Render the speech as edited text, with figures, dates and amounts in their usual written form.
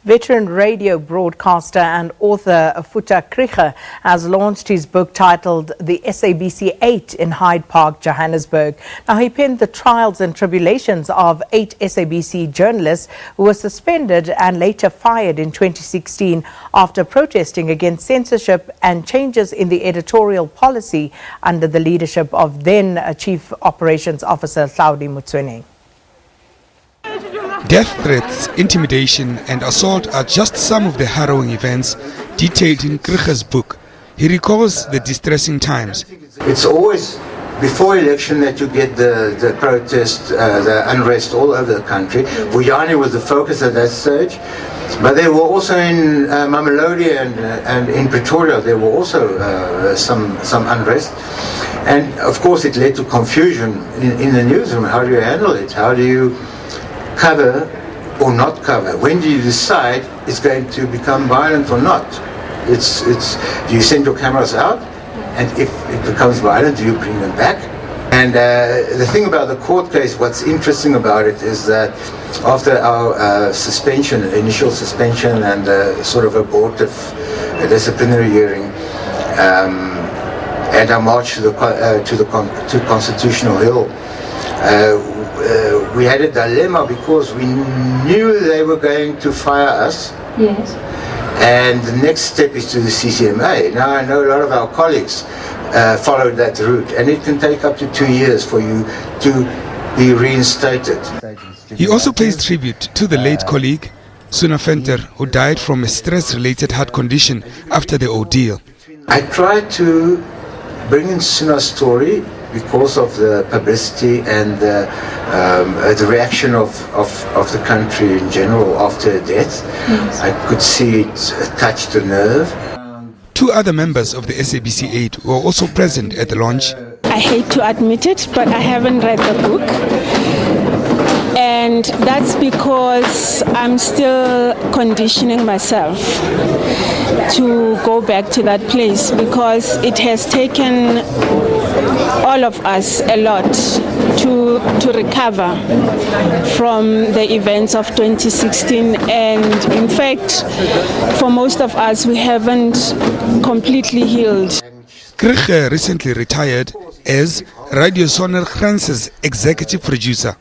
Veteran radio broadcaster and author Foeta Krige has launched his book titled The SABC 8 in Hyde Park, Johannesburg. Now, he penned the trials and tribulations of 8 SABC journalists who were suspended and later fired in 2016 after protesting against censorship and changes in the editorial policy under the leadership of then Chief Operations Officer Hlaudi Motseoneng. Death threats, intimidation and assault are just some of the harrowing events detailed in Krige's book. He recalls the distressing times. It's always before election that you get the protest, the unrest all over the country. Vuyani was the focus at that stage, but there were also in Mamelodi and in Pretoria there were also some unrest. And of course it led to confusion in the newsroom. How do you handle it? How do you cover or not cover? When do you decide it's going to become violent or not? Do you send your cameras out, and if it becomes violent, do you bring them back? And the thing about the court case, what's interesting about it is that after our initial suspension and sort of abortive disciplinary hearing, and our march to Constitutional Hill, we had a dilemma because we knew they were going to fire us. Yes. And the next step is to the CCMA. Now I know a lot of our colleagues followed that route, and it can take up to 2 years for you to be reinstated. He also pays tribute to the late colleague, Suna Venter, who died from a stress-related heart condition after the ordeal. I tried to bring in Suna's story because of the publicity and the reaction of the country in general after her death. Yes. I could see it touched a nerve. 2 other members of the SABC 8 were also present at the launch. I hate to admit it, but I haven't read the book. And that's because I'm still conditioning myself to go back to that place, because it has taken all of us a lot to recover from the events of 2016, and in fact for most of us we haven't completely healed. Krige recently retired as Radio Sondergrens's executive producer.